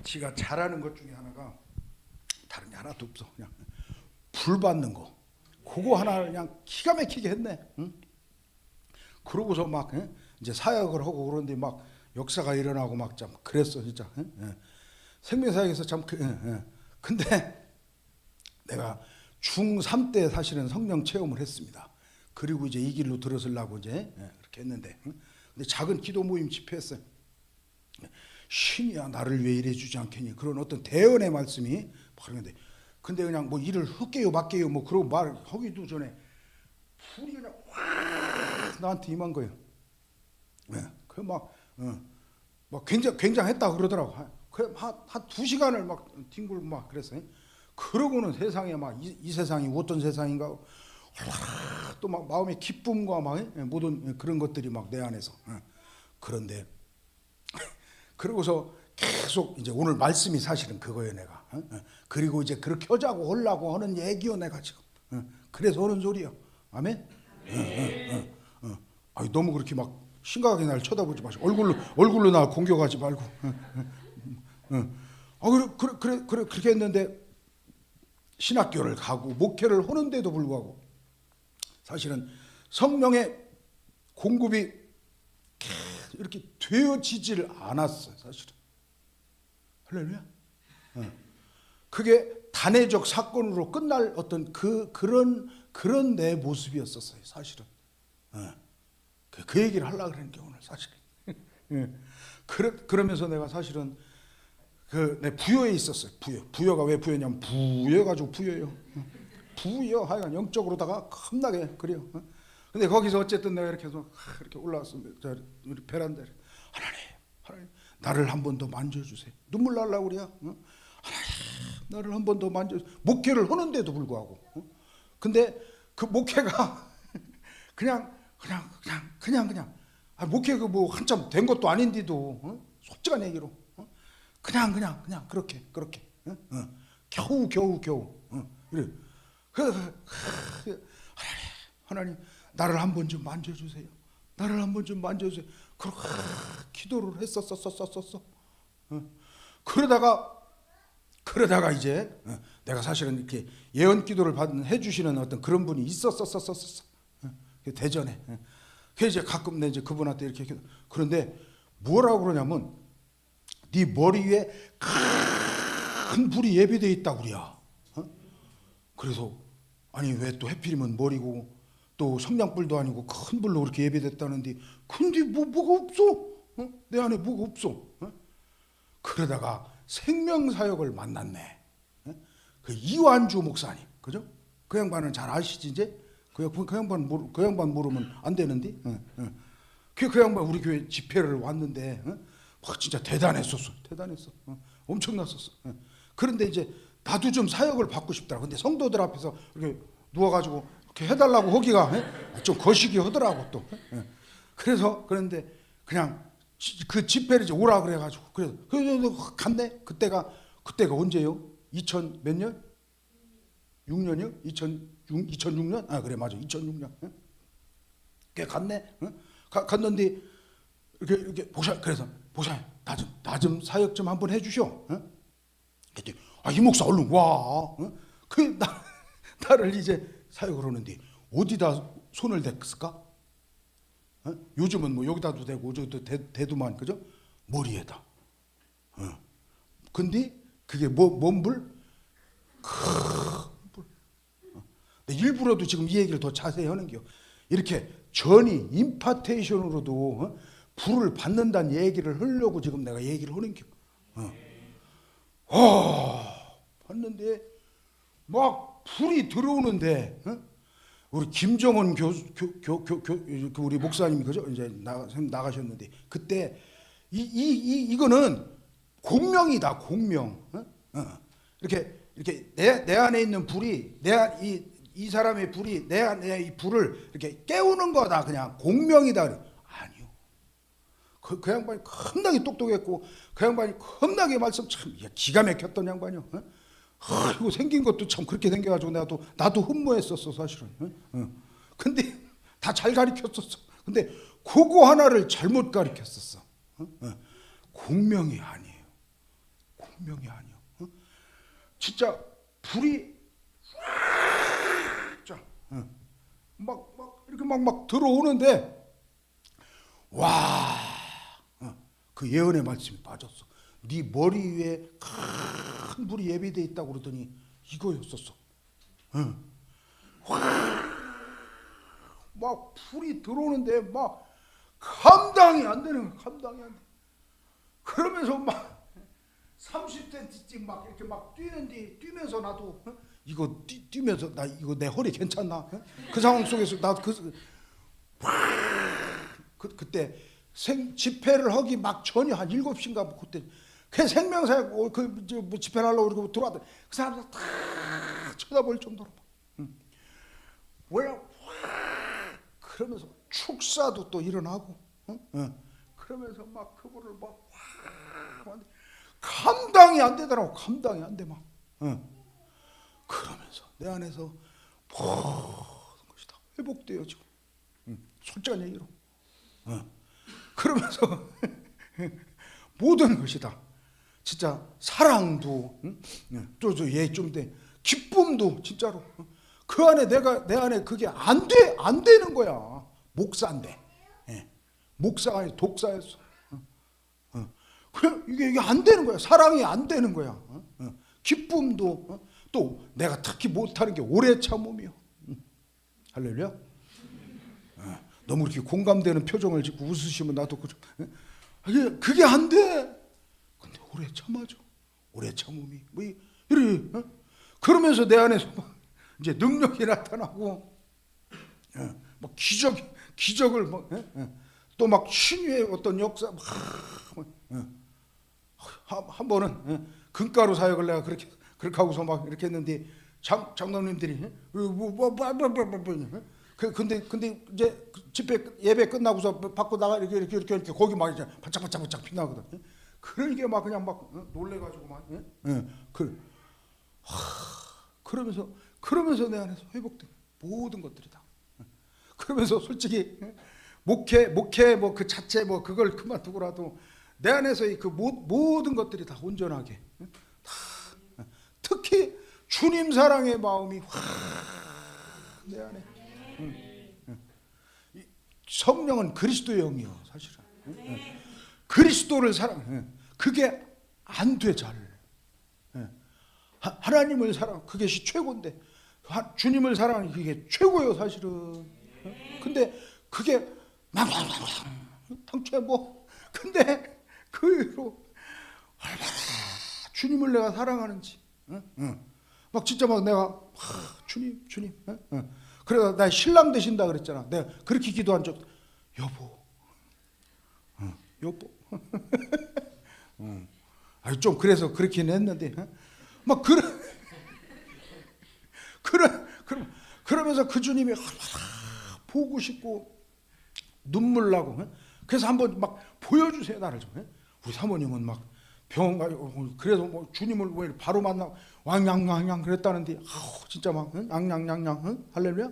지가 잘하는 것 중에 하나가 다른 게 하나도 없어. 그냥 불 받는 거. 그거 하나 그냥 기가 막히게 했네. 응? 그러고서 막 이제 사역을 하고 그런데 막 역사가 일어나고 막 참 그랬어 진짜. 생명사역에서 참 근데 내가 중3 때 사실은 성령 체험을 했습니다. 그리고 이제 이 길로 들어서려고 이제 그렇게 했는데, 근데 작은 기도 모임 집회했어요. 신이야 나를 왜 이래 주지 않겠니? 그런 어떤 대언의 말씀이 바르는데, 근데 그냥 뭐 일을 할게요 맡게요 뭐 그러고 말하기도 전에 불이 그냥 확 나한테 임한 거예요. 막 굉장했다 그러더라고. 한 2시간을 막 뒹굴고 막 그랬어요. 그러고는 세상에 막 이 세상이 어떤 세상인가 또 막 마음의 기쁨과 막 모든 그런 것들이 막 내 안에서. 그런데 그러고서 계속 이제 오늘 말씀이 사실은 그거예요 내가. 그리고 이제 그렇게 하자고 하려고 하는 얘기요 내가 지금. 그래서 하는 소리요. 아멘. 아니, 너무 그렇게 막 심각하게 날 쳐다보지 마시고 얼굴로 나 공격하지 말고. 그렇게 했는데 신학교를 가고 목회를 하는데도 불구하고 사실은 성령의 공급이 이렇게 되어지질 않았어요 사실은. 할렐루야. 그게 단회적 사건으로 끝날 어떤 그런 내 모습이었었어요 사실은. 그 얘기를 하려고 그러는 게 오늘 사실은. 그러면서 내가 사실은 내 부여에 있었어요. 부여가 왜 부여냐면 부여가지고 부여요. 부여 하여간 영적으로다가 겁나게 그래요. 근데 거기서 어쨌든 내가 이렇게 해서 이렇게 올라왔습니다. 우리 베란다에 하나님 나를 한 번 더 만져주세요. 눈물 날라고 그래요. 하나님 나를 한 번 더 만져주세요. 목회를 하는데도 불구하고. 근데 그 목회가 그냥 목회가 뭐 한참 된 것도 아닌데도 솔직한 얘기로 그냥 그렇게 겨우 이래. 하나님 나를 한 번 좀 만져주세요. 나를 한 번 좀 만져주세요. 그렇게 기도를 했었어. 그러다가 이제 내가 사실은 이렇게 예언 기도를 해주시는 어떤 그런 분이 있었었어. 대전에. 그래서 이제 가끔 내 이제 그분한테 이렇게 그런데 뭐라고 그러냐면 네 머리 위에 큰 불이 예비되어 있다고 그래야. 그래서 아니 왜 또 해필이면 머리고 또 성냥불도 아니고 큰 불로 그렇게 예배됐다는데 근데 뭐가 없어? 내 안에 뭐가 없어? 그러다가 생명사역을 만났네. 그 이완주 목사님, 그죠? 그 양반은 잘 아시지 이제? 그 양반 모르면 안 되는데. 그 양반 우리 교회 집회를 왔는데 막 진짜 대단했어. 엄청났었어. 그런데 이제 나도 좀 사역을 받고 싶더라. 근데 성도들 앞에서 이렇게 누워가지고 이렇게 해달라고 하기가 좀 거시기 하더라고 또. 그래서 그런데 그냥 그 집회를 이제 오라 그래가지고 그래서 갔네. 그때가 언제요? 2000 몇 년? 6년이요? 2006년? 아 그래 맞아 2006년. 꽤 갔네. 갔는데 이렇게 그래서 보샤 나 좀 사역 좀 한번 해주셔. 그랬더니 이 목사 얼른 와. 나를 이제 사역을 하는데 어디다 손을 댔을까? 요즘은 뭐 여기다도 대고 저기도 대두만 그죠? 머리에다. 근데 그게 뭔 불? 큰 불. 일부러도 지금 이 얘기를 더 자세히 하는 게요. 이렇게 전이 임파테이션으로도 불을 받는다는 얘기를 하려고 지금 내가 얘기를 하는 게. 봤는데 막 불이 들어오는데 우리 김정은 우리 목사님 그죠? 이제 나가셨는데 그때 이거는 공명이다 공명. 이렇게 내 안에 있는 불이 이 사람의 불이 내 안에 이 불을 이렇게 깨우는 거다 그냥 공명이다. 아니요. 그 양반이 겁나게 똑똑했고 그 양반이 겁나게 말씀 참 기가 막혔던 양반이요. 이거 생긴 것도 참 그렇게 생겨가지고 나도 흠모했었어 사실은. 근데 다 잘 가르쳤었어. 근데 그거 하나를 잘못 가르쳤었어. 공명이 아니에요. 분명히 아니요. 진짜 불이 쫙, 막 이렇게 막 들어오는데 와, 그 예언의 말씀이 빠졌어. 네 머리 위에 큰 불이 예비돼 있다고 그러더니 이거였었어. 막 불이 들어오는데 막 감당이 안 되는 거야. 감당이 안 돼. 그러면서 막 30cm 막 이렇게 막 뛰면서 나도 이거 뛰면서 나 이거 내 허리 괜찮나? 그 상황 속에서 나 그때 집회를 하기 막 전에 한 7시인가 뭐 그때 그 생명사역 그 집회를 하려고 그러고 들어왔더니 그 사람들 다 쳐다볼 정도로 뭐야 그러면서 축사도 또 일어나고 그러면서 막 그거를 막 감당이 안 되더라고. 감당이 안 돼 막. 그러면서 내 안에서 모든 것이 다 회복돼요 지금. 솔직한 얘기로. 그러면서 모든 것이 다 진짜 사랑도 좀 기쁨도 진짜로 그 안에 내 안에 그게 안 되는 거야. 목사인데 목사가 아니 독사였어. 그래 이게 안 되는 거야. 사랑이 안 되는 거야. 기쁨도 또 내가 특히 못하는 게 오래 참음이요. 할렐루야. 너무 이렇게 공감되는 표정을 짓고 웃으시면 나도 그게 안 돼. 근데 오래 참아줘. 오래 참음이 뭐 이래. 그러면서 내 안에서 막 이제 능력이 나타나고 막 기적을 또 막 신유의 어떤 역사 한 번은 금가루 사역을 내가 그렇게 하고서 막 이렇게 했는데 장로님들이 근데 이제 집회 예배 끝나고서 밖으로 나가 이렇게 거기 막 이제 반짝반짝 빛나거든. 그러니까 막 그냥 막 놀래가지고 막 그러면서 내 안에서 회복된 모든 것들이 다. 그러면서 솔직히 목회 뭐 그 자체 뭐 그걸 그만두고라도 내 안에서 그 모든 것들이 다 온전하게 다 특히 주님 사랑의 마음이 내 안에. 성령은 그리스도의 영이요 사실은. 그리스도를 사랑해. 그게 안 돼 잘. 하나님을 사랑 그것이 최고인데 주님을 사랑하는 그게 최고예요 사실은. 근데 그게 당초에 뭐 근데 그로 얼마나 주님을 내가 사랑하는지 막 진짜 막 내가 주님 그래서 나 신랑 되신다 그랬잖아. 내가 그렇게 기도한 적 여보 아니 좀 그래서 그렇긴 했는데 막 그러면서 그 주님이 얼마나 보고 싶고 눈물 나고 그래서 한번 막 보여주세요 나를 좀. 우리 사모님은 막 병원 가고 그래서 뭐 주님을 바로 만나고 왕양왕양 그랬다는데 진짜 막 양양양양 할렐루야.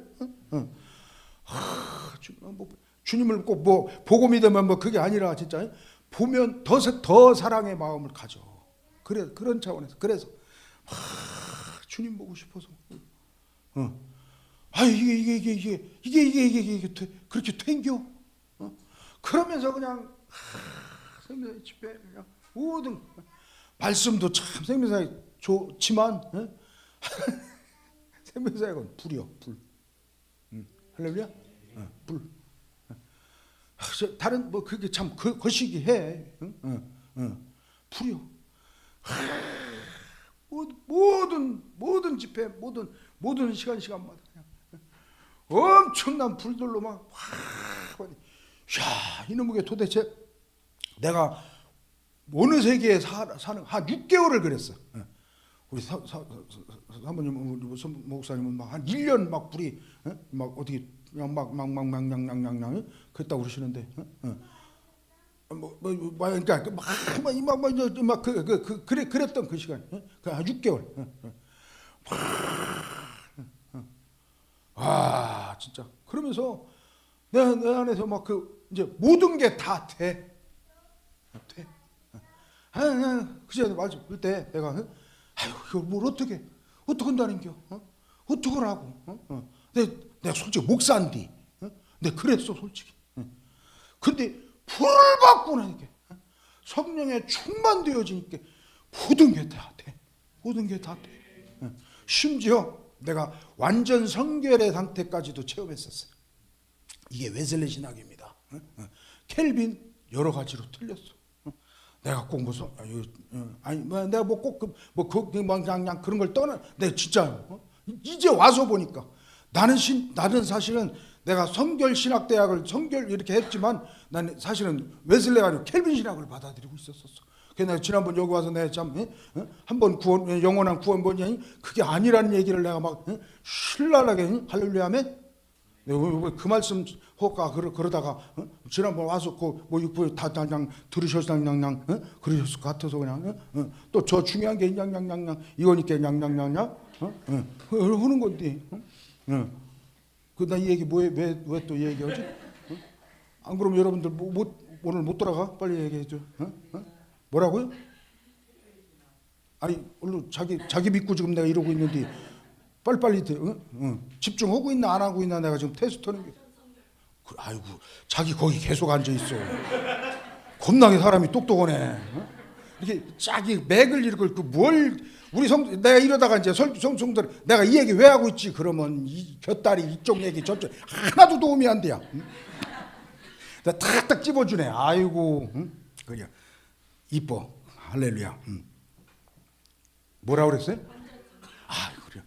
주님을 꼭 뭐 보고 믿으면 뭐 그게 아니라 진짜 보면 더 사랑의 마음을 가져. 그런 차원에서 그래서 주님 보고 싶어서 이게 그렇게 튕겨. 그러면서 그냥 생명사역 집회 그냥 모든 말씀도 참 생명사역 좋지만 생명사역은 불이요 불. 할렐루야. 불. 다른 뭐 그게 참 거시기해. 불이요. 모든 집회 모든 시간마다 그냥 엄청난 불들로 막 야, 이놈에게 도대체 내가 어느 세계에 사는 한 6개월을 그랬어. 우리 사모님, 우리 목사님은 막 한 1년 막 불이 막 어떻게 막양양양양 그랬다고 그러시는데 그러니까 그랬던 그 시간, 한 6개월. 진짜 그러면서 내 안에서 막 이제 모든 게 다 돼. 그제 맞아. 그때 내가 아유 이걸 뭘 어떻게 한다는겨? 어떡하라고? 내가 솔직히 목사인데, 내가 그랬어 솔직히. 근데 불을 받고 나니까 성령에 충만되어지니까 모든 게 다 돼. 모든 게 다 돼. 심지어 내가 완전 성결의 상태까지도 체험했었어요. 이게 웨슬리 신학입니다. 켈빈 여러 가지로 틀렸어. 내가 꼭 무슨 아니 내가 뭐 꼭 그냥 그런 걸 떠나. 내가 진짜 이제 와서 보니까 나는 사실은 내가 성결 신학 대학을 성결 이렇게 했지만 나는 사실은 웨슬리가 아니고 켈빈 신학을 받아들이고 있었었어. 그래서 내가 지난번 여기 와서 내가 참 한번 구원 영원한 구원 뭐냐 그게 아니라는 얘기를 내가 막 신랄하게 할렐루야 하면 그 말씀 혹가 그러다가 지난번 와서 그뭐 다 그냥 들으셔서 그냥 그러셨을 것 같아서 그냥 또 저 중요한 게 냥냥냥냥 이거니까 냥냥냥냥 하는 건데 그 나 이 얘기 왜 또 얘기하지? 안 그러면 여러분들 오늘 못 돌아가 빨리 얘기해 줘. 뭐라고요? 아니 얼른 자기 믿고 지금 내가 이러고 있는데 빨리빨리 집중하고 있나 안 하고 있나 내가 지금 테스트하는 게. 아이고 자기 거기 계속 앉아 있어. 겁나게 사람이 똑똑하네. 이렇게 자기 맥을 읽을 뭘 우리 내가 이러다가 이제 성들 내가 이 얘기 왜 하고 있지? 그러면 이 곁다리 이쪽 얘기 저쪽 하나도 도움이 안 돼요. 내가 탁탁 집어주네. 아이고 그냥 이뻐. 할렐루야. 뭐라 그랬어요? 아 그래.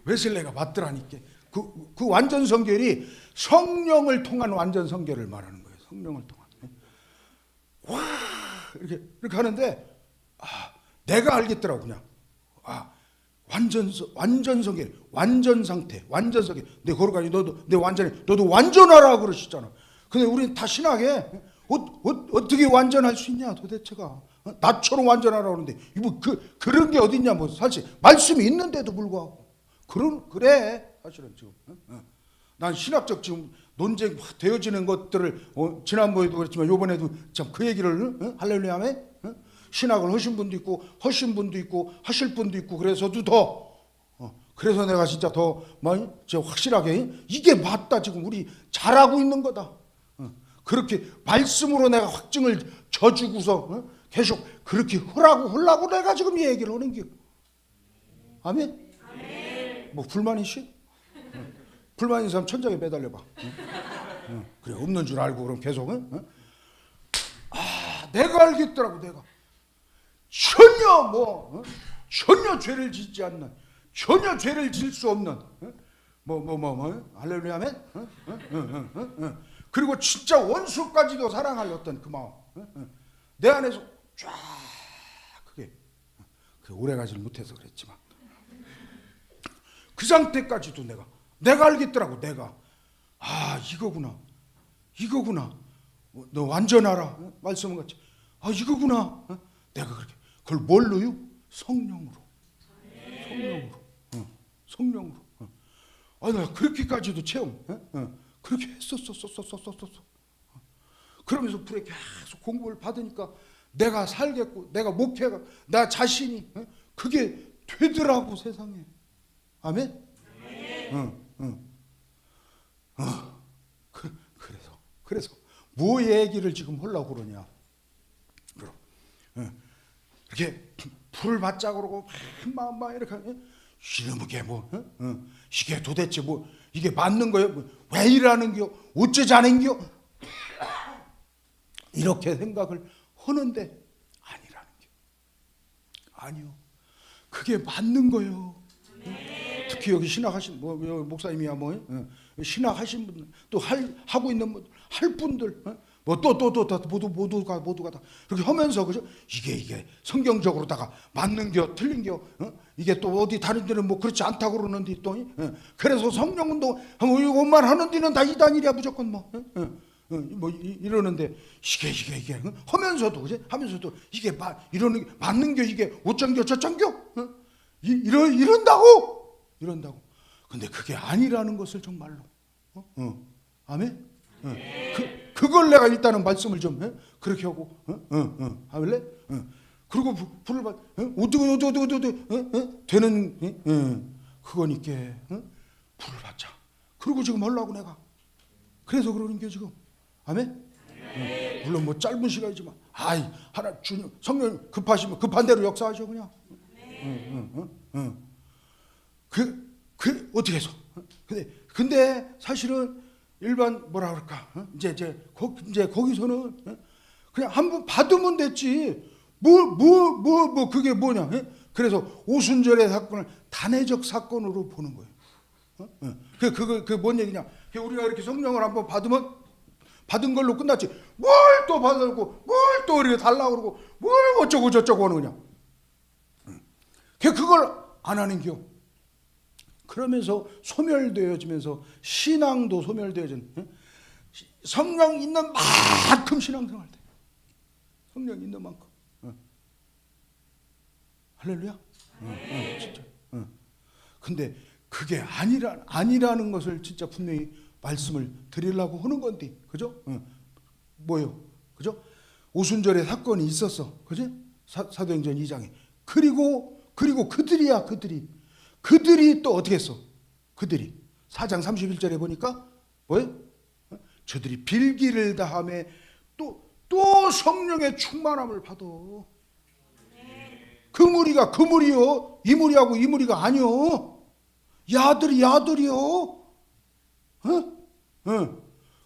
웨슬레가 맞더라니까. 그 완전 성결이 성령을 통한 완전 성결을 말하는 거예요. 성령을 통한. 와 이렇게 하는데 내가 알겠더라고 그냥. 완전 성결, 완전 상태, 완전 성결. 내 거룩하니 너도 완전하라 그러시잖아. 근데 우리는 다 신학에 어떻게 완전할 수 있냐 도대체가. 나처럼 완전하라고 하는데 그런 게 어딨냐 뭐 사실 말씀이 있는데도 불구하고 그래 사실은 지금 난 신학적 지금 논쟁 되어지는 것들을 지난번에도 그랬지만 요번에도 참 그 얘기를 할렐루야 하면 신학을 하신 분도 있고 하신 분도 있고 하실 분도 있고 그래서도 더 그래서 내가 진짜 더 많이 확실하게 이게 맞다 지금 우리 잘하고 있는 거다. 그렇게 말씀으로 내가 확증을 져주고서 계속 그렇게 하려고 내가 지금 이 얘기를 하는 게. 아멘? 뭐 불만이시? 불만 있는 사람 천장에 매달려봐. 그래 없는 줄 알고 그럼 계속 내가 알겠더라고. 내가 전혀 죄를 짓지 않는 전혀 죄를 질 수 없는 할렐루야 아멘. 그리고 진짜 원수까지도 사랑할 어떤 그 마음 내 안에서 쫙 그게 오래 가지를 못해서 그랬지만 그 상태까지도 내가 알겠더라고. 내가 이거구나 너 완전하라 말씀은 같이 이거구나 내가 그렇게 그걸 뭘로요? 성령으로 내가 그렇게까지도 체험 그렇게 했었어. 그러면서 불에 계속 공부를 받으니까 내가 살겠고 내가 목회가 나 자신이 그게 되더라고 세상에. 아멘? 그래서 뭐 얘기를 지금 하려고 그러냐. 이렇게 불을 받자 그러고 막 이렇게 이게 이게 도대체 이게 맞는 거예요? 왜 이러는겨? 어쩌자는겨? 이렇게 생각을 하는데 아니라는 게 아니요. 그게 맞는 거예요. 특히 여기 신학하신 목사님이야 신학하신 분들 또 하고 있는 분들 할 분들 모두가 다 그렇게 하면서 그죠? 이게 성경적으로다가 맞는겨 틀린겨 이게 또 어디 다른 데는 그렇지 않다고 그러는데 또 그래서 성령운동 이것만 하는 데는 다 이단이랴 무조건 이러는데 이게 하면서도 그지? 하면서도 이게 이러는 게 맞는겨 이게 어쩐겨 저쩐겨 이런다고 근데 그게 아니라는 것을 정말로 아멘. 그걸 내가 일단은 말씀을 좀 그렇게 하고 할래? 그리고 불을 받 어떻게 되는 그거니까 불을 받자. 그리고 지금 하려고 내가 그래서 그러는 게 지금 아멘. 물론 뭐 짧은 시간이지만 하나 주님 성령 급하시면 급한 대로 역사하셔 그냥. 그 어떻게 해서? 근데 사실은 일반 뭐라 그럴까? 이제 거기서는 그냥 한번 받으면 됐지. 뭐 그게 뭐냐? 그래서 오순절의 사건을 단회적 사건으로 보는 거예요. 그 뭔 얘기냐? 우리가 이렇게 성령을 한번 받은 걸로 끝났지. 뭘 또 받고 뭘 또 이렇게 달라고 그러고 뭘 어쩌고 저쩌고 하는 거냐? 그걸 안 하는 겨. 그러면서 소멸되어지면서 신앙도 소멸되어진 성령 있는 만큼 신앙생활 돼. 성령 있는 만큼. 할렐루야. 진짜. 근데 그게 아니라는 것을 진짜 분명히 말씀을 드리려고 하는 건데, 그죠? 뭐요? 그죠? 오순절에 사건이 있었어, 그지? 사도행전 2장에. 그리고 그들이 또 어떻게 했어? 그들이 4장 31절에 보니까 뭐예요? 저들이 빌기를 다함에 또 성령의 충만함을 받아. 그 무리가 그 무리요, 이 무리하고 이 무리가 아니요. 야들이요.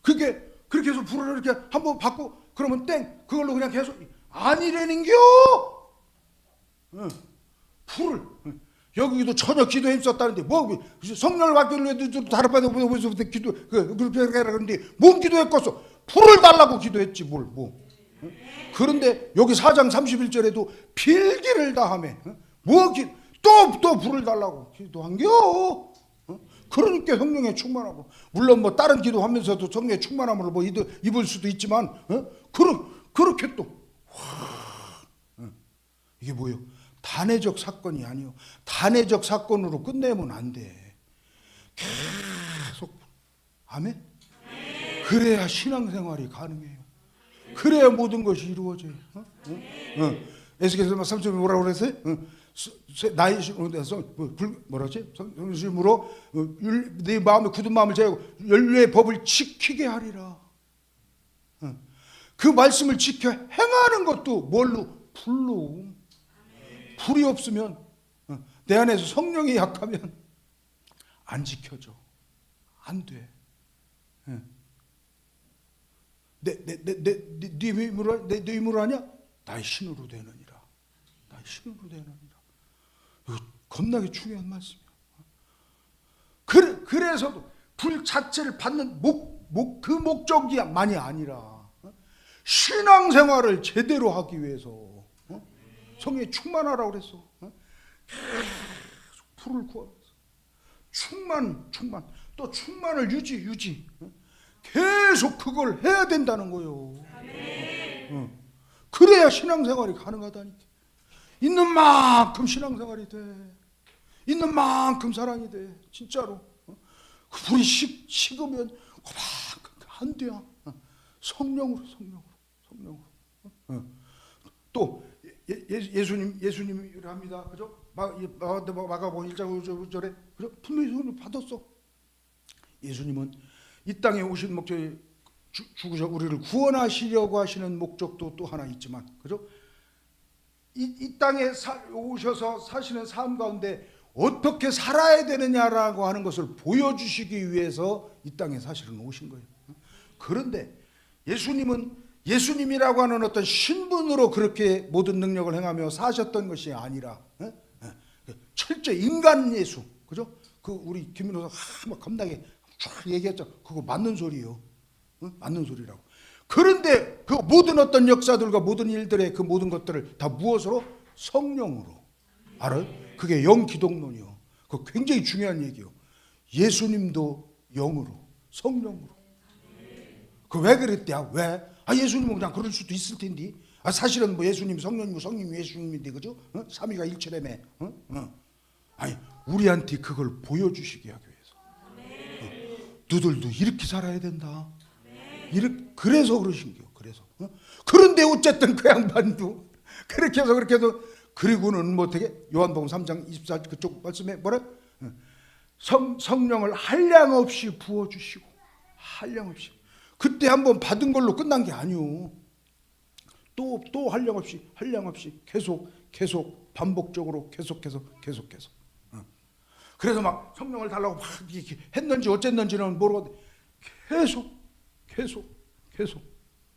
그게 그렇게 해서 불을 이렇게 한번 받고 그러면 그걸로 그냥 계속 아니라는겨. 불을 여기도 전혀 기도에 힘썼다는데 뭐 성령을 받기로 해도 다른 바도 보면서 기도 그렇게 하라는데 뭔 기도했겠어? 불을 달라고 기도했지 뭘 뭐. 그런데 여기 4장 31절에도 필기를 다하며 또 불을 달라고 기도한겨. 그러니까 성령의 충만하고 물론 뭐 다른 기도하면서도 성령의 충만함을 뭐 입을 수도 있지만 그렇게 또 이게 뭐예요? 단회적 사건이 아니요. 단회적 사건으로 끝내면 안 돼. 계속 아멘. 그래야 신앙생활이 가능해요. 그래야 모든 것이 이루어져요. 에스겔서 3절에 뭐라고 그랬어요? 나의 심으로 뭐라지? 성심으로 네 마음에 굳은 마음을 제하고 연료의 법을 지키게 하리라. 그 말씀을 지켜 행하는 것도 뭘로? 불로. 불이 없으면 내 안에서 성령이 약하면 안 지켜져. 안 돼. 네 힘으로 하냐? 나의 신으로 되느니라. 나의 신으로 되느니라. 이거 겁나게 중요한 말씀이야. 그래서도 불 자체를 받는 그 목적이만이 아니라 신앙생활을 제대로 하기 위해서 성령이 충만하라고 그랬어. 계속 불을 구하면서 충만 또 충만을 유지 계속 그걸 해야 된다는 거예요. 그래야 신앙생활이 가능하다니까. 있는 만큼 신앙생활이 돼. 있는 만큼 사랑이 돼. 진짜로. 그 불이 식으면 안 돼요. 성령으로. 또 예수님을 합니다. 그죠? 마가복음 1장 5절에 그죠? 분명히 성령을 받았어. 예수님은 이 땅에 오신 목적이 죽으셔 우리를 구원하시려고 하시는 목적도 또 하나 있지만, 그죠? 이 땅에 오셔서 사시는 삶 가운데 어떻게 살아야 되느냐라고 하는 것을 보여주시기 위해서 이 땅에 사실은 오신 거예요. 그런데 예수님이라고 하는 어떤 신분으로 그렇게 모든 능력을 행하며 사셨던 것이 아니라 철저히 인간 예수, 그죠? 그 우리 김민호 막 겁나게 쫙 얘기했죠. 그거 맞는 소리예요. 맞는 소리라고. 그런데 그 모든 어떤 역사들과 모든 일들의 그 모든 것들을 다 무엇으로? 성령으로. 알아요? 그게 영기독론이요. 그거 굉장히 중요한 얘기요. 예수님도 영으로, 성령으로. 그 왜 그랬대요? 왜? 예수님은 그냥 그럴 수도 있을 텐데. 사실은 뭐 예수님 성령이고 성령이 예수님인데, 그죠? 삼위가 일체라며. 아니, 우리한테 그걸 보여주시게 하기 위해서. 너들도 이렇게 살아야 된다. 그래서 그러신 거요. 그래서. 그런데 어쨌든 그 양반도 그렇게 해서 그리고는 뭐 어떻게 요한복음 3장 24절 그쪽 말씀에 뭐래? 성령을 한량없이 부어주시고 한량없이. 그때 한번 받은 걸로 끝난 게 아니오. 또 한량없이 계속 반복적으로 계속해서. 그래서 막 성령을 달라고 막 이렇게 했는지 어쨌는지는 모르고 계속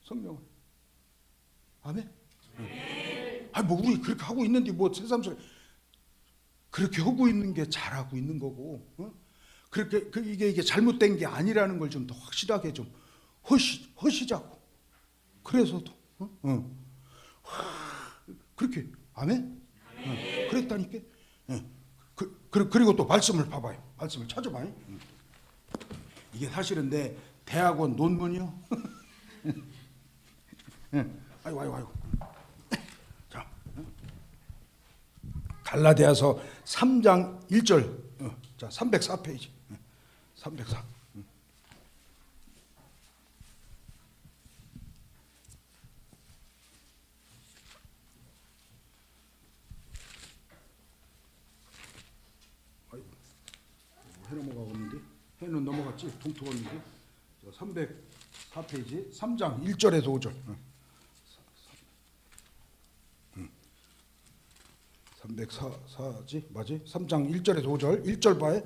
성령을. 아멘. 아니 뭐 우리 그렇게 하고 있는데 뭐 새삼스레 그렇게 하고 있는 게 잘하고 있는 거고, 그렇게 이게 잘못된 게 아니라는 걸 좀 더 확실하게 좀 허시자고. 그래서도 그렇게 아멘. 그랬다니까. 그리고 또 말씀을 봐봐요. 말씀을 찾아봐요. 이게 사실은 내 대학원 논문이요. 아이고. 자, 갈라디아서 3장 1절. 자, 304페이지. 304. 해 넘어가고 있는데 해는 넘어갔지. 동토가 있는데. 304페이지 3장 1절에서 5절. 304지 맞지? 3장 1절에서 5절 1절 봐요.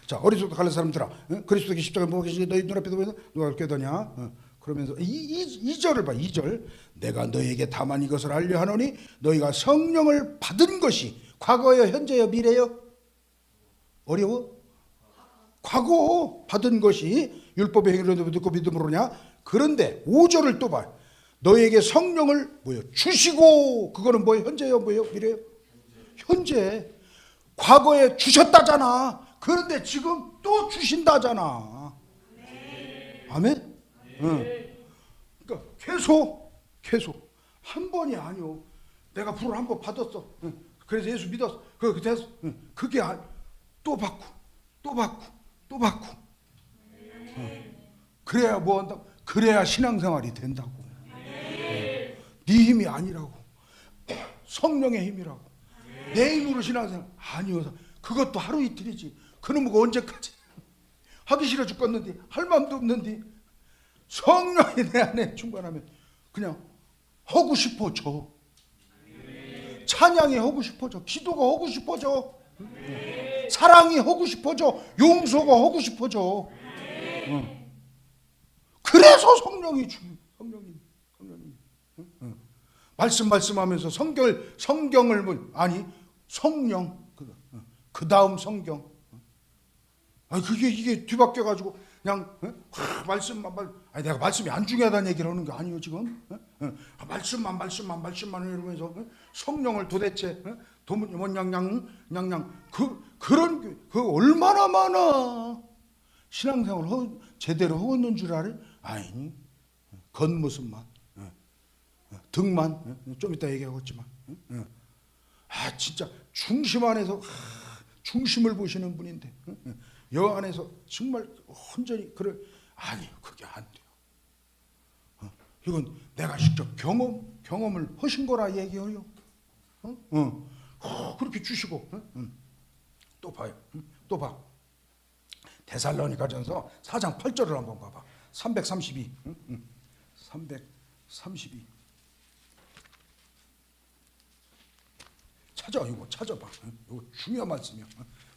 자, 어리석도 갈라 사람들아, 그리스도께 십자가에 못 계시니 너희 눈앞에 보이는 누가 깨더냐? 그러면서 2절을 봐. 2절. 내가 너희에게 다만 이것을 알려 하노니 너희가 성령을 받은 것이 과거여 현재여 미래여. 어려워? 과거 받은 것이 율법의 행위로 듣고 믿음으로냐? 그런데 5절을 또 봐. 너희에게 성령을 뭐요? 주시고. 그거는 뭐예요? 현재요 뭐예요? 미래요? 현재. 과거에 주셨다잖아. 그런데 지금 또 주신다잖아. 아멘? 그러니까 계속 한 번이 아니오. 내가 불을 한 번 받았어. 그래서 예수 믿었어. 그게 또 받고. 그래야 뭐 한다? 그래야 신앙생활이 된다고. 네 힘이 아니라고. 성령의 힘이라고. 내 힘으로 신앙생활 아니어서. 그것도 하루 이틀이지. 그놈의 언제까지 하기 싫어 죽겠는데 할 마음도 없는데 성령이 내 안에 충만하면 그냥 하고 싶어져. 찬양이 하고 싶어져. 기도가 하고 싶어져. 사랑이 하고 싶어져. 용서가 하고 싶어져. 그래서 성령이 말씀하면서 성경을 아니 성령 그 다음 성경. 아니 이게 뒤바뀌어 가지고 그냥 말씀만 아니 내가 말씀이 안 중요하다는 얘기를 하는 게 아니에요 지금. 말씀만 이러면서 성령을 도대체 도문양양 그런 그 얼마나 많아. 신앙생활 제대로 하고 줄 알아? 아니 겉모습만 등만 좀 이따 얘기하겠지만 진짜 중심 안에서 중심을 보시는 분인데 여 안에서 정말 온전히 아니요 그게 안 돼요. 이건 내가 직접 경험을 하신 거라 얘기해요. 그렇게 주시고 또 봐요. 또 봐. 데살로니가전서 4장 8절을 한번 봐봐. 332. 332. 찾아봐. 이거 중요한 말씀이야.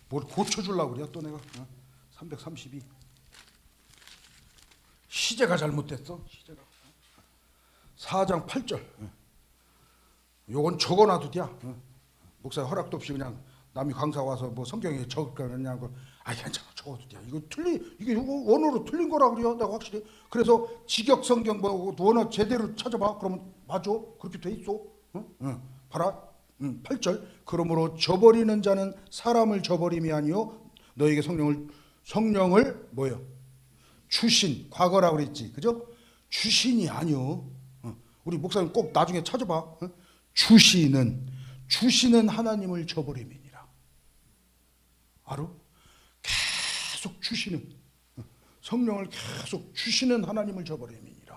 뭘 고쳐주려고 그래 또 내가. 332. 시제가 잘못됐어. 시제가. 4장 8절. 요건 적어놔도 돼. 목사 허락도 없이 그냥 남이 강사 와서 뭐 성경에 적을까냐고. 괜찮아 적어도 돼. 이게 원어로 틀린 거라 그래요. 내가 확실히. 그래서 직역 성경 뭐 원어 제대로 찾아봐. 그러면 맞아. 그렇게 돼 있어. 봐라. 8절. 그러므로 저버리는 자는 사람을 저버림이 아니요 너에게 성령을 뭐요? 주신. 과거라고 그랬지. 그죠? 주신이 아니요. 우리 목사님 꼭 나중에 찾아봐. 주시는 하나님을 저버림이니라. 알아? 계속 주시는 성령을 계속 주시는 하나님을 저버림이니라.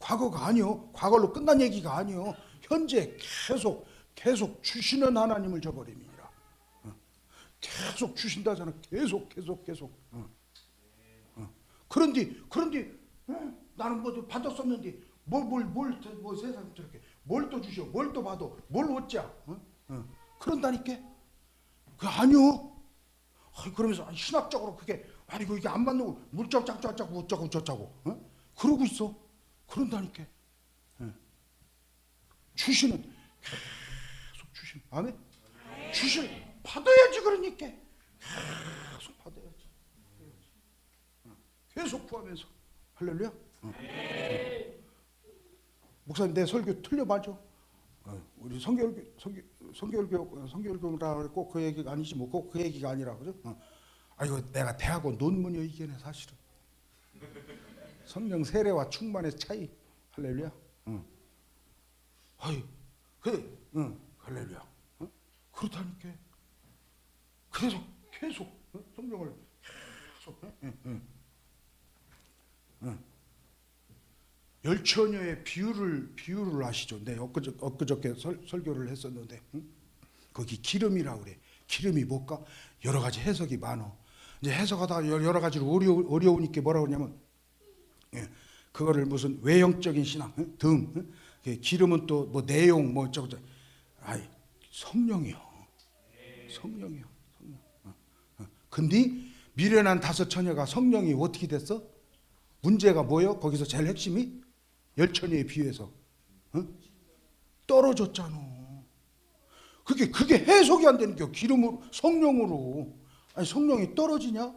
과거가 아니요. 과거로 끝난 얘기가 아니요. 현재 계속 주시는 하나님을 저버립니다. 계속 주신다잖아. 계속. 그런데 나는 뭐 받았었는데 뭘 세상 저렇게 뭘 또 주셔, 뭘 또 받아, 뭘 어짜? 그런다니까. 그 아니요. 그러면서 신학적으로 그게 아니고 이게 안 맞는 거 물짝 짝짝짝 어쩌고 저쩌고 그러고 있어. 그런다니까. 주시는 계속 주시는. 아멘. 주시는 받아야지. 그러니까 계속 받아야지. 계속 구하면서. 할렐루야. 목사님 내 설교 틀려 맞아? 우리 성결교라 꼭 그 얘기가 아니지 뭐 꼭 그 얘기가 아니라 그죠? 이거 내가 대학원 논문이요 이게네 사실은. 성령 세례와 충만의 차이. 할렐루야. 그래, 할렐루야. 그렇다니까. 그래서 계속 성령을 계속. 열처녀의 비유를 아시죠? 네, 엊그저께 설교를 했었는데 거기 기름이라고 그래. 기름이 뭘까? 여러 가지 해석이 많어. 이제 해석하다가 여러 가지로 어려우니까 뭐라고 그러냐면 그거를 무슨 외형적인 신앙 등 기름은 또 뭐 내용 뭐 저거 성령이요. 성령. 근데 미련한 다섯 처녀가 성령이 어떻게 됐어? 문제가 뭐요? 거기서 제일 핵심이 열처녀에 비해서 떨어졌잖아. 그게 해석이 안 되는 게 기름으로 성령으로. 아니 성령이 떨어지냐?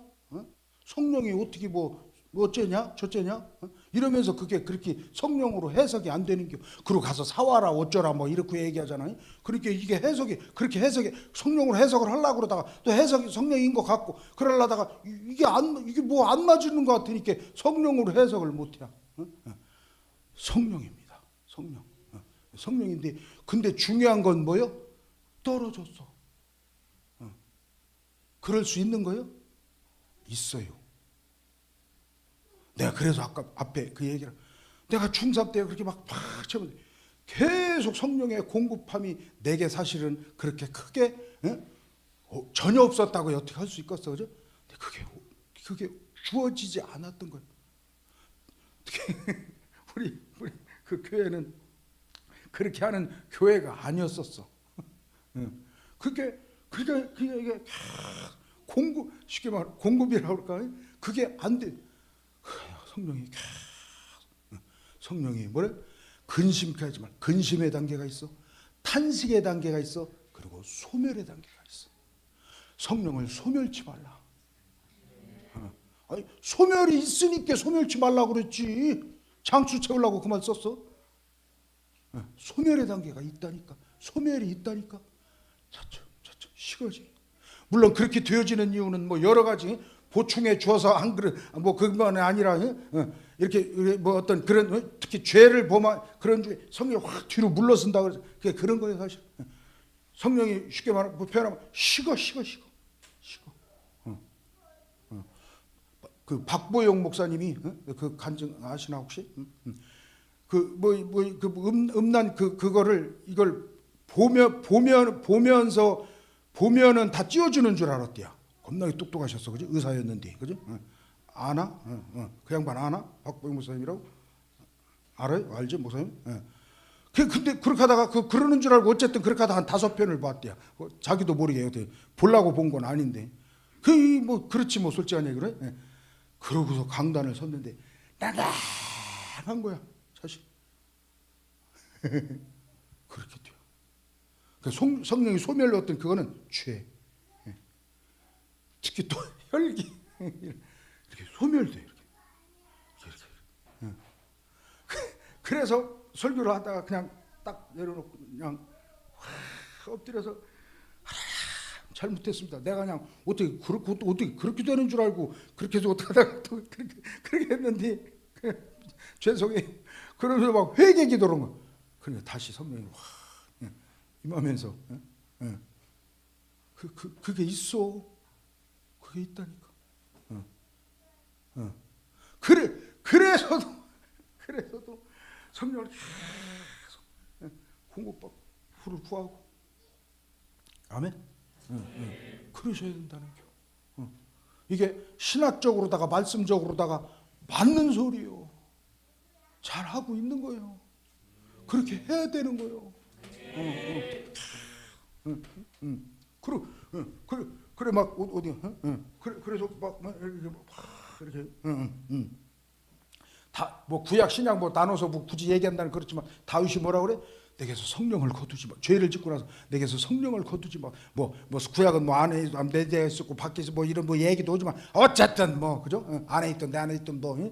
성령이 어떻게 뭐 어쩌냐 저쩌냐 이러면서 그게 그렇게 성령으로 해석이 안 되는 게. 그리고 가서 사와라 어쩌라 뭐 이렇게 얘기하잖아요. 그러니까 이게 그렇게 해석이 성령으로 해석을 하려고 그러다가 또 해석이 성령인 것 같고 그러려다가 이게 뭐 안 맞는 것 같으니까 성령으로 해석을 못해. 성령입니다. 성령인데 근데 중요한 건 뭐요? 떨어졌어. 그럴 수 있는 거요? 있어요. 내가 그래서 아까 앞에 그 얘기를 내가 중3 때 그렇게 막 쳐면 계속 성령의 공급함이 내게 사실은 그렇게 크게 전혀 없었다고 어떻게 할 수 있겠어, 그죠? 근데 그게 주어지지 않았던 거예요. 우리 그 교회는 그렇게 하는 교회가 아니었었어. 그게 쉽게 말 공급이라고 할까? 그게 안 돼. 성령이 뭐래? 근심케 하지 말. 근심의 단계가 있어. 탄식의 단계가 있어. 그리고 소멸의 단계가 있어. 성령을 소멸치 말라. 아니, 소멸이 있으니까 소멸치 말라고 그랬지. 장수 채우려고 그 말 썼어. 소멸의 단계가 있다니까. 소멸이 있다니까. 차츰 식어지. 물론 그렇게 되어지는 이유는 뭐 여러 가지 보충해 주어서 한 그릇 뭐 그건 아니라 이렇게 뭐 어떤 그런 특히 죄를 범한 그런 중에 성령이 확 뒤로 물러선다 그래서 그게 그런 거예요 사실. 성령이 쉽게 말하면 표현하면 식어. 그 박보영 목사님이 그 간증 아시나 혹시? 음란 그거를 이걸 보면은 다 찌워주는 줄 알았대요. 겁나게 똑똑하셨어, 그지? 의사였는데, 그지? 아나? 그 양반 아나? 박보영 목사님이라고? 알아요? 알죠, 목사님? 근데 그렇게 하다가 그러는 줄 알고 어쨌든 그렇게 하다가 한 5편을 봤대요. 자기도 모르게 어떻게 보려고 본 건 아닌데. 뭐 그렇지 뭐 솔직한 얘기 그래. 그러고서 강단을 섰는데 나당한 거야, 사실. 그렇게 돼요. 성령이 소멸로 어떤 그거는 죄. 특히 또 혈기 이렇게 소멸돼 이렇게. 그래서 설교를 하다가 그냥 딱 내려놓고 그냥 엎드려서 잘못했습니다. 내가 그냥 어떻게 그렇게 되는 줄 알고 그렇게 해서 어떻게 하다가 또 그렇게 했는데 죄송해. 그러면서 막 회개 기도를 거. 그러니까 다시 성령이 임하면서 그게 있어. 그게 있다니까. 그래서도 성령을 계속 공급받고 불을 구하고. 아멘. 그러셔야 된다는 거. 이게 신학적으로다가 말씀적으로다가 맞는 소리요. 잘 하고 있는 거예요. 그렇게 해야 되는 거예요. 그래 막 어디 그래서 막 이렇게 다 뭐 구약 신약 뭐 나눠서 뭐 굳이 얘기한다는 그렇지만 다윗이 뭐라 그래? 내게서 성령을 거두지 마. 죄를 짓고 나서 내게서 성령을 거두지 마. 뭐 구약은 뭐 안에 내재해 있고 밖에서 뭐 이런 뭐 얘기도 오지만 어쨌든 뭐 그죠? 안에 있던 내 안에 있던 뭐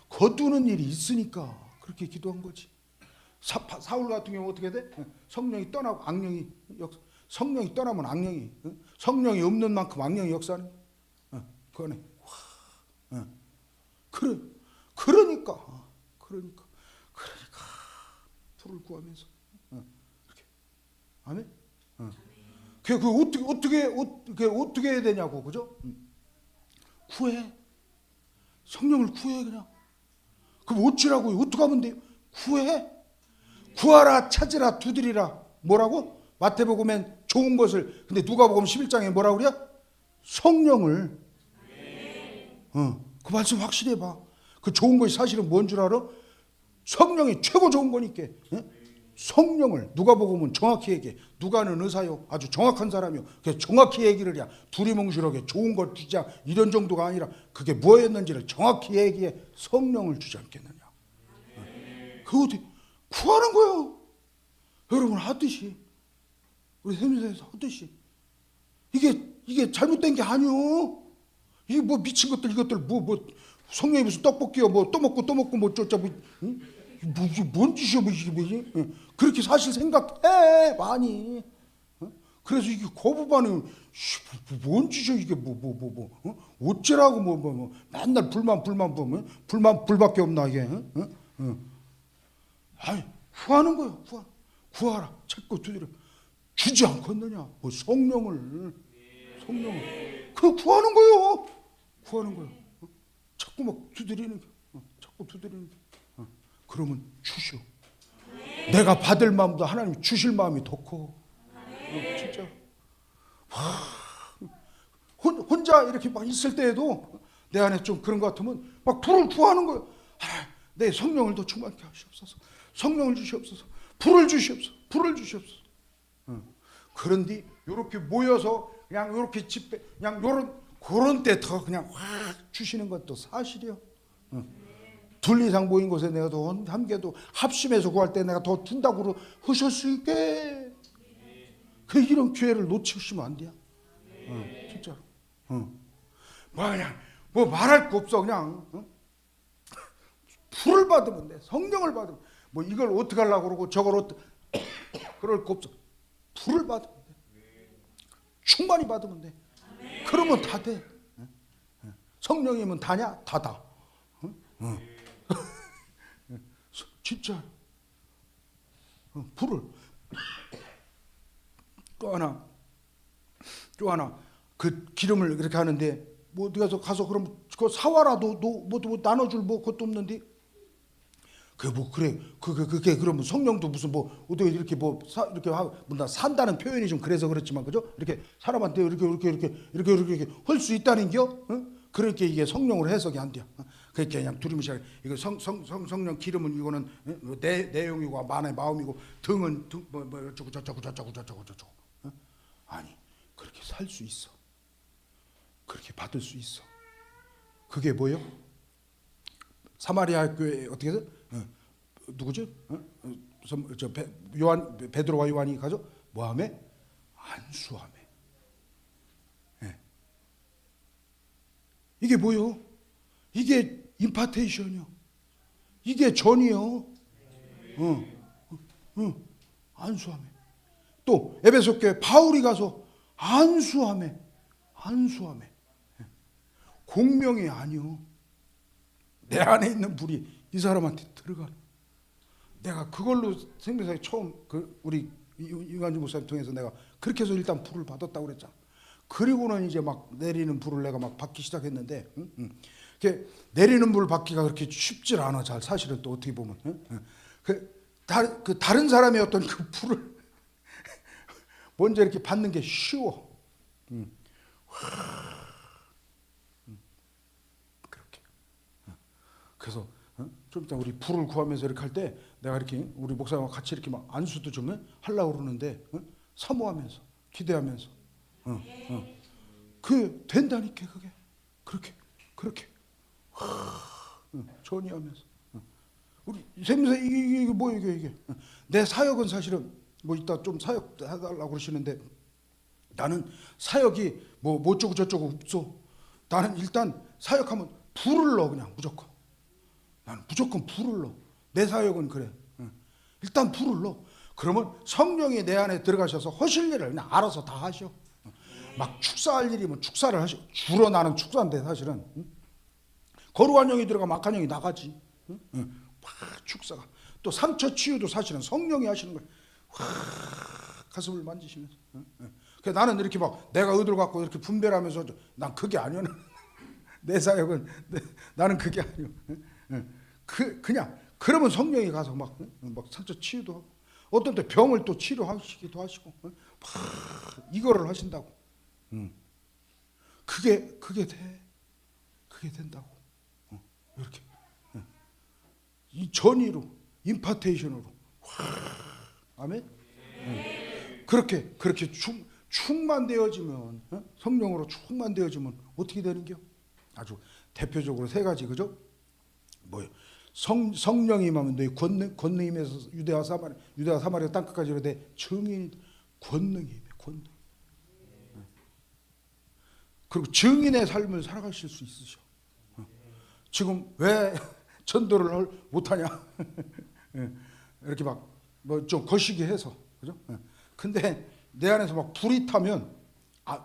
거두는 일이 있으니까 그렇게 기도한 거지. 사울 같은 경우 어떻게 돼? 성령이 떠나고 악령이 성령이 떠나면 악령이 성령이 없는 만큼 악령이 역사하는 그거네. 그러니까 불을 구하면서 그렇게 아멘. 그 어떻게 해야 되냐고 그죠? 구해. 성령을 구해 그냥. 그럼 어찌라고요? 어떻게 하면 돼요? 구해. 구하라 찾으라 두드리라. 뭐라고? 마태복음엔 좋은 것을. 근데 누가복음 11장에 뭐라고 그래? 성령을. 그 말씀 확실히 해봐. 그 좋은 것이 사실은 뭔 줄 알아? 성령이 최고 좋은 거니까. 성령을. 누가복음은 정확히 얘기해. 누가는 의사요. 아주 정확한 사람이요. 그래서 정확히 얘기를 해. 두리뭉실하게 좋은 것 주자 이런 정도가 아니라 그게 뭐였는지를 정확히 얘기해. 성령을 주지 않겠느냐. 그거 어떻게 구하는 거예요. 여러분 하듯이 우리 세미사에서 하듯이 이게 잘못된 게 아니요. 이게 뭐 미친 것들 이것들 뭐 성령이 무슨 떡볶이요 뭐 또 먹고 뭐 어쩌자 뭐 이게 뭔 짓이야 뭐 이게 뭐지? 그렇게 사실 생각해 많이. 그래서 이게 거부반응 뭔 짓이야 이게 어쩌라고 뭐 맨날 불밖에 없나 이게. 아니 구하는 거예요. 구하라 찾고 두드려. 주지 않겠느냐. 뭐 성령을 그 구하는 거예요. 자꾸 막 두드리는 게. 그러면 주시오. 내가 받을 마음보다 하나님 주실 마음이 더 커. 진짜. 혼자 이렇게 막 있을 때에도 내 안에 좀 그런 것 같으면 막 불을 구하는 거예요. 내 성령을 더 충만케 하시옵소서. 성령을 주시옵소서. 불을 주시옵소서. 그런데 이렇게 모여서 그냥 이렇게 집회 그냥 그런 때 더 그냥 확 주시는 것도 사실이요. 둘 이상 모인 곳에 내가 더 함께도 합심해서 구할 때 내가 더 준다고 하실 수 있게. 그 이런 기회를 놓치시면 안 돼요. 진짜로. 그냥 뭐 말할 거 없어 그냥. 불을 받으면 돼. 성령을 받으면 뭐 이걸 어떻게 하려고 그러고 저걸 그럴 거 없어. 불을 받으면 돼. 충만히 받으면 돼. 그러면 다 돼. 성령이면 다냐? 다다. 진짜. 불을. 또 하나 그 기름을 그렇게 하는데 뭐 어디 가서 그럼 그거 사와라 뭐 나눠줄 뭐 그것도 없는데 그게 그러면 성령도 무슨 뭐 어떻게 이렇게 이렇게 산다는 표현이 좀 그래서 그렇지만 그죠? 이렇게 사람한테 이렇게 할 수 있다는겨? 그렇게 이게 성령으로 해석이 안 돼요. 그러니까 그냥 두리뭉실 이거 성령 기름은 이거는 내용이고 만의 마음이고 등은 뭐 어쩌고 저쩌고 아니 그렇게 살 수 있어. 그렇게 받을 수 있어. 그게 뭐요? 사마리아 교회 어떻게 해서 누구죠? 베드로와 요한이 가죠? 뭐하매? 안수하매. 이게 뭐요? 이게 임파테이션이요. 이게 전이요. 안수하매. 또 에베소 교회 바울이 가서 안수하매. 공명이 아니요. 내 안에 있는 불이 이 사람한테 들어가는. 내가 그걸로 생명사에 처음 우리 이완주 목사님 통해서 내가 그렇게 해서 일단 불을 받았다고 그랬잖아. 그리고는 이제 막 내리는 불을 내가 막 받기 시작했는데, 이렇게 내리는 불 받기가 그렇게 쉽질 않아. 잘 사실은 또 어떻게 보면 그 다른 사람의 어떤 그 불을 먼저 이렇게 받는 게 쉬워. 그렇게. 그래서 좀 이따 우리 불을 구하면서 이렇게 할 때 내가 이렇게 우리 목사님과 같이 이렇게 막 안수도 좀 하려고 그러는데 사모하면서 기대하면서 그 된다니까 그게 그렇게 전이하면서 우리 샘사 이게 뭐야 이게 내 사역은 사실은 뭐 이따 좀 사역 해달라고 그러시는데 나는 사역이 뭐 어쩌고 저쩌고 없어. 나는 일단 사역하면 불을 넣어 그냥 무조건. 나는 무조건 불을 넣어. 내 사역은 그래. 일단 불을 넣어. 그러면 성령이 내 안에 들어가셔서 하실 일을 그냥 알아서 다 하셔. 막 축사할 일이면 축사를 하셔. 주로 나는 축사인데 사실은 거룩한 영이 들어가 막한 영이 나가지. 막 축사가 또 상처 치유도 사실은 성령이 하시는 거야. 가슴을 만지시면서. 그래서 나는 이렇게 막 내가 의도를 갖고 이렇게 분별하면서 난 그게 아니야. 내 사역은 나는 그게 아니야. 그냥 그러면 성령이 가서 막 상처 치유도 하고 어떤 때 병을 또 치료하시기도 하시고 막 이거를 하신다고. 그게 돼. 그게 된다고. 이렇게 이 전의로 임파테이션으로. 아멘. 그렇게 충만되어지면 성령으로 충만되어지면 어떻게 되는겨? 아주 대표적으로 세 가지 그죠? 뭐요? 성령이 임하면 너희 권능임에서 유대와 사마리아 땅끝까지 이르되 증인 권능이 권능. 그리고 증인의 삶을 살아가실 수 있으셔. 지금 왜 전도를 못하냐? 이렇게 막 뭐 좀 거시기 해서 그죠? 근데 내 안에서 막 불이 타면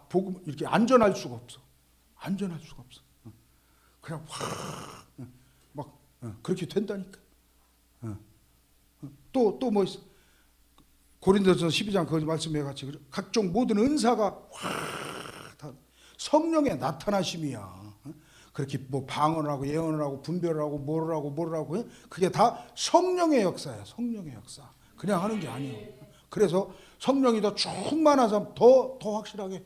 복음 이렇게 안전할 수가 없어. 안전할 수가 없어. 그냥 막 그렇게 된다니까. 또 뭐 있어? 고린도서 12장 거기 말씀해 같이 그죠? 각종 모든 은사가 다 성령의 나타나심이야. 그렇게 뭐 방언을 하고 예언을 하고 분별을 하고 뭐를 하고 그게 다 성령의 역사야. 성령의 역사. 그냥 하는 게 아니에요. 그래서 성령이 더 충만하서 더 확실하게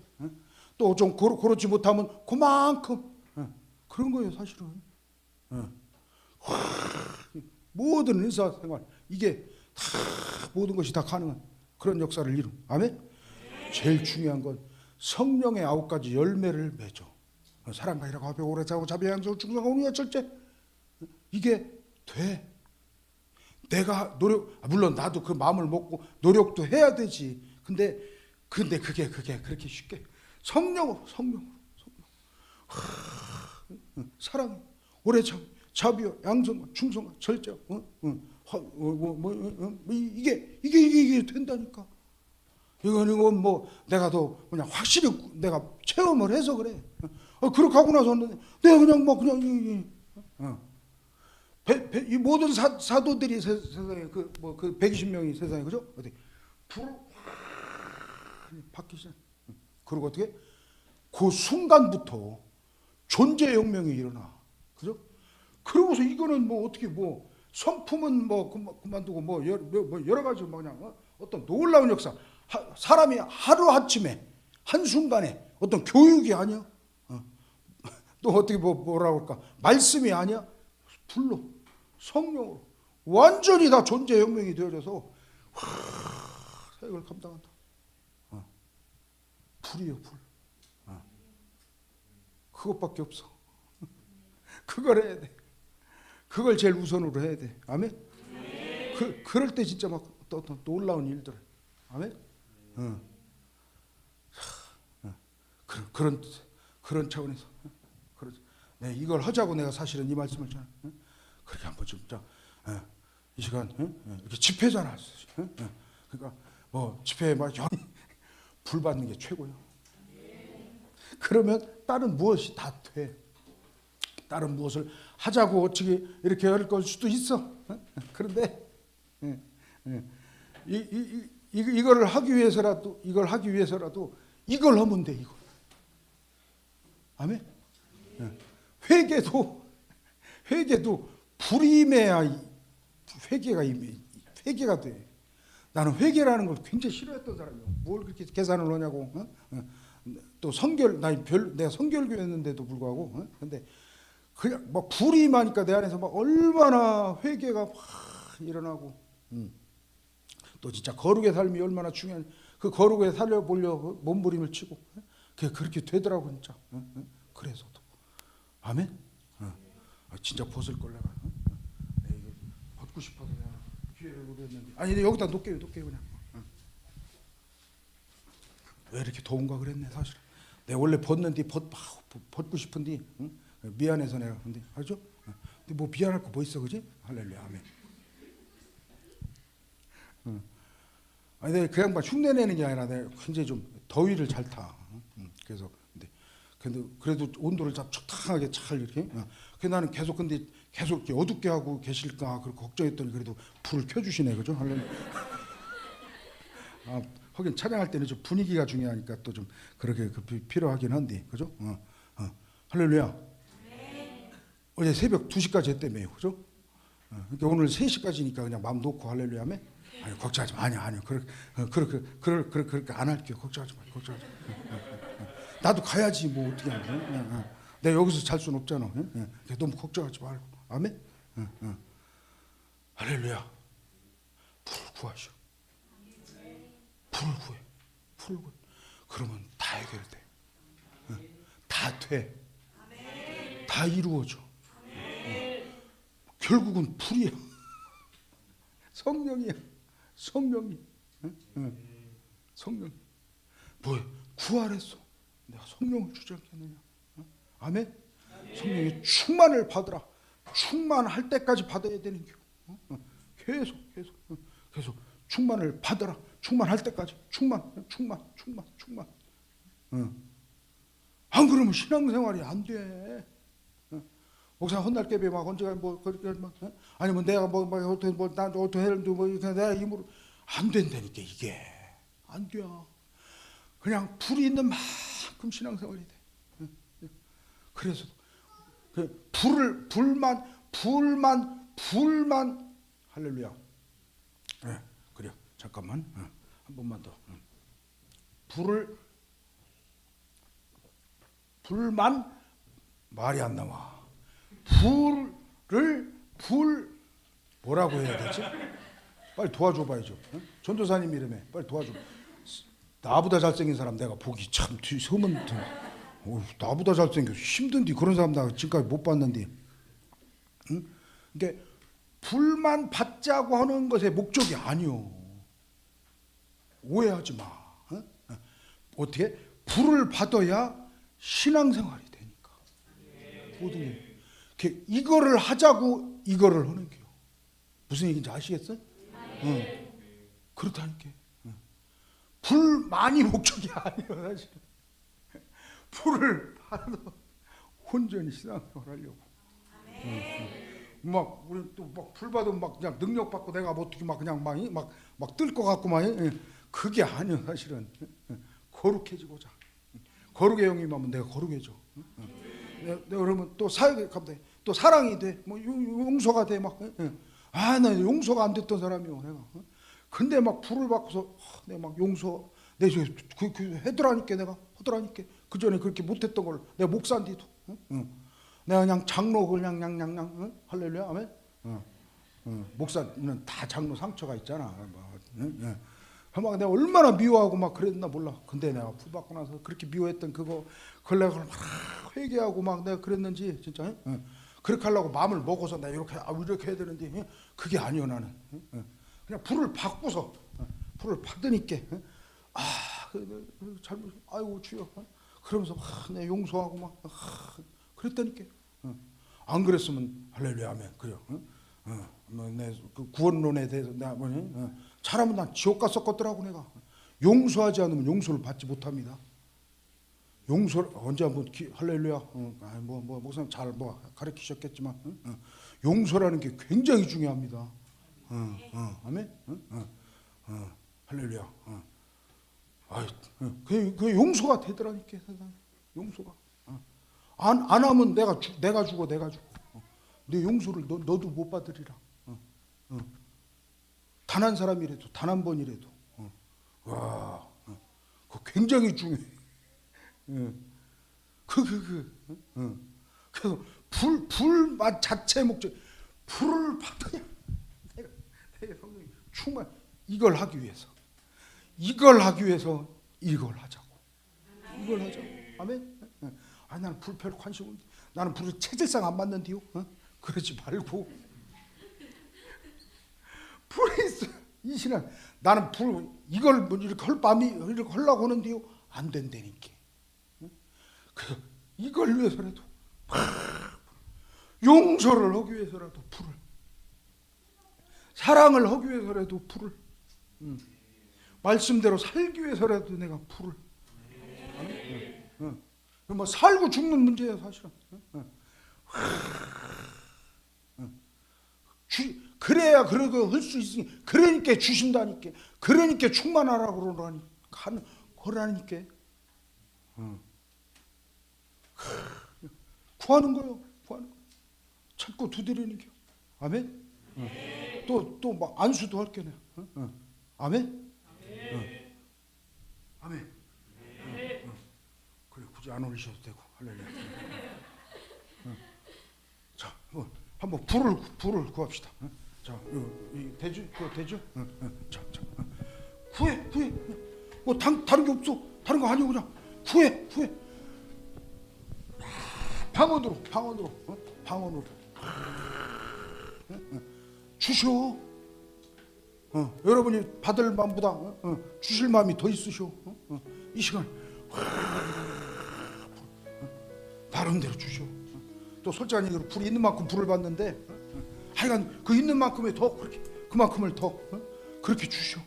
또 좀 그렇지 못하면 그만큼 그런 거예요 사실은. 모든 은사생활 이게 다 모든 것이 다 가능한 그런 역사를 이룬. 아멘. 제일 중요한 건 성령의 9가지 열매를 맺어. 사랑과 희락, 화평, 오래 자고 자비, 양성, 충성과 온유와 절제. 이게 돼. 내가 물론 나도 그 마음을 먹고 노력도 해야 되지. 근데 그게 그렇게 쉽게 성령으로 사랑, 오래 참, 자비와 양성과 충성과 절제. 이게 된다니까. 이건 뭐 내가 더 그냥 확실히 내가 체험을 해서 그래. 그렇게 하고 나서는 내가 그냥 뭐 그냥 이 모든 사도들이 세상에 그 120명이 세상에 그죠? 어디 불을 받기 시작. 그리고 어떻게 그 순간부터 존재 혁명이 일어나. 그죠? 그러고서 이거는 뭐 어떻게 뭐 성품은 뭐 그만두고 뭐 여러 가지 뭐 그냥 어떤 놀라운 역사. 사람이 하루아침에 한순간에 어떤 교육이 아니야. 또 어떻게 뭐라고 할까? 말씀이 아니야. 불로 성령으로 완전히 다 존재 혁명이 되어져서 사역을 감당한다. 불이요 불. 그것밖에 없어. 그걸 해야 돼. 그걸 제일 우선으로 해야 돼. 아멘. 그럴 때 진짜 막 어떤 놀라운 일들. 아멘. 그런 차원에서 네, 이걸 하자고 내가 사실은 이 말씀을 전해. 그렇게 한번 좀 이 시간 이렇게 집회잖아. 그러니까 뭐 집회에 막 불 받는 게 최고요. 그러면 다른 무엇이 다 돼. 다른 무엇을 하자고 어떻게 이렇게 할 걸 수도 있어. 그런데 이걸 하기 위해서라도 이걸 하면 돼. 아멘. 예. 회개도 불이 임해야 회개가 돼. 나는 회개라는 걸 굉장히 싫어했던 사람이야. 뭘 그렇게 계산을 하냐고. 또 내가 성결교였는데도 불구하고. 근데 그냥 막 불이 임하니까 내 안에서 막 얼마나 회개가 막 일어나고. 또 진짜 거룩의 삶이 얼마나 중요한, 그 거룩에 살려보려고 몸부림을 치고 그렇게 되더라고 진짜. 그래서도 아멘. 진짜 벗을 걸 내가 벗고 싶어서 내가 기회를 노렸는데, 아니 여기다 놓게요 그냥. 왜 이렇게 더운가 그랬네 사실. 내가 원래 벗는데 벗고 싶은데 미안해서 내가. 근데 알죠? 근데 뭐 미안할 거 뭐 있어, 그지? 할렐루야, 아멘. 아니 내가 그 양반 흉내 내는 게 아니라 내가 굉장히 좀 더위를 잘 타. 그래서 근데 그래도 온도를 적당하게 잘 이렇게. 그 나는 계속 이렇게 어둡게 하고 계실까 그렇게 걱정했더니 그래도 불을 켜주시네, 그죠? 할렐루야. 하긴 찬양할 때는 좀 분위기가 중요하니까 또 좀 그렇게 필요하긴 한데, 그죠? 할렐루야. 어제 새벽 2시까지 했다며요, 그죠? 그러니까 오늘 3시까지니까 그냥 마음 놓고 할렐루야 하면, 아니 걱정하지 마, 아니요, 그렇게 안 할게요. 걱정하지 마. 나도 가야지 뭐 어떻게 하냐. 내가 여기서 잘 수는 없잖아. 너무 걱정하지 말고, 아멘. 할렐루야. 불을 구하시오. 불을 구해. 그러면 다 해결돼. 다 돼. 다 이루어져. 결국은 불이야. 성령이야. 성령이. 성령. 뭐야? 구하랬어. 내가 성령을 주지 않겠느냐. 아멘. 성령의 충만을 받으라. 충만할 때까지 받아야 되는 겨. 계속 충만을 받아라. 충만할 때까지 충만. 안 그러면 신앙생활이 안 돼. 목사 헛날개비 막 언제가 뭐 그렇게 막 아니면 내가 난 어떻게 해도 뭐 내가 힘으로 안 된다니까. 이게 안 돼. 그냥 불이 있는 만큼 신앙생활이 돼. 그래서 그 불만 할렐루야. 그래. 잠깐만. 한 번만 더. 불만 말이 안 나와. 뭐라고 해야 되지? 빨리 도와줘 봐야죠. 전도사님 이름에 빨리 도와줘. 나보다 잘생긴 사람 내가 보기 참 소문. 나보다 잘생겨 힘든데 그런 사람 나 지금까지 못 봤는데. 그러니까 불만 받자고 하는 것의 목적이 아니요. 오해하지 마. 어떻게? 불을 받아야 신앙생활이 되니까. 모든 게. 이거를 하자고 이거를 하는 게요. 무슨 얘기인지 아시겠어요? 그렇다니까. 불만이 목적이 아니에요, 사실. 불을 받아서 온전히 신앙생활 하려고. 막 우리 또 막 불 받으면 막 그냥 능력 받고 내가 뭐 어떻게 막 그냥 막 뜰 것 같고 막 그게 아니에요, 사실은. 거룩해지고자. 거룩의 영이면 내가 거룩해져. 내가 그러면 또 사역에 가면 또 사랑이 돼. 뭐 용서가 돼. 나 용서가 안 됐던 사람이요, 내가. 근데 막 불을 받고서 내가 막 용서 내가 해더라니까. 내가 하더라니까. 그 전에 그렇게 못했던 걸 내가 목사인데도. 내가 그냥 장로 그냥 할렐루야 아멘. 목사는 다 장로 상처가 있잖아. 막 내가 얼마나 미워하고 막 그랬나 몰라. 근데 내가 불 받고 나서 그렇게 미워했던 그걸 내가 막 회개하고 막 내가 그랬는지 진짜. 그렇게 하려고 마음을 먹어서 내가 이렇게 해야 되는데 그게 아니요 나는. 그냥 불을 받고서 불을 받으니까 잘못 아이고 주여 그러면서 내가 용서하고 막 그랬다니까. 안 그랬으면 할렐루야 아멘. 그래요. 내 그 구원론에 대해서 내가 잘하면 난 지옥 갔었거더라고. 내가 용서하지 않으면 용서를 받지 못합니다. 용서를 언제 한번 할렐루야. 뭐 목사님 잘 뭐 가르치셨겠지만 용서라는 게 굉장히 중요합니다. 아멘. 할렐루야. 그 용서가 되더라니까 세상. 용서가. 안 하면 내가 죽어. 내 용서를 너도 못 받으리라. 단 한 사람이라도 단 한 번이라도 와, 그거 굉장히 중요해. 그래서 불맛 자체 목적, 불을 받으냐. 내가 성령이 충만 이걸 하기 위해서 이걸 하자고. 아멘. 나는 불 별 관심 없는데, 나는 불을 체질상 안 맞는데요. 그러지 말고 불이 있어. 이 신앙 나는 불 이걸 뭐 이렇게 헐밤이 이렇게 하려고 하는데요. 안 된다니까. 그래서 이걸 위해서라도 용서를 하기 위해서라도 불을, 사랑을 하기 위해서라도 불을, 말씀대로 살기 위해서라도 내가 불을. 뭐 살고 죽는 문제야 사실은. 그래야 그러고 할 수 있으니, 그러니까 주신다니까, 그러니까 충만하라고 그러라니까. 구하는 거요. 찾고 두드리니까. 아멘. 또 막 안수도 할 게네. 아멘. 아멘. 그래, 굳이 안 올리셔도 되고. 할렐루야. 자, 한번 불을 구합시다. 자, 되죠? 그거 되죠? 자, 구해. 뭐 다른 게 없어. 다른 거 아니고 그냥 구해. 방언으로. 주셔. 여러분이 받을 마음보다 주실 마음이 더 있으셔. 이 시간 나름대로 주셔. 또 솔직한 얘기로 불이 있는 만큼 불을 받는데, 하여간 그 있는 만큼에 더 그렇게, 그만큼을 더 그렇게 주셔.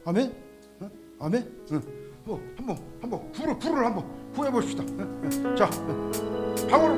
아멘. 아멘. 한번 불을 한번 구해 봅시다. 자, 방으로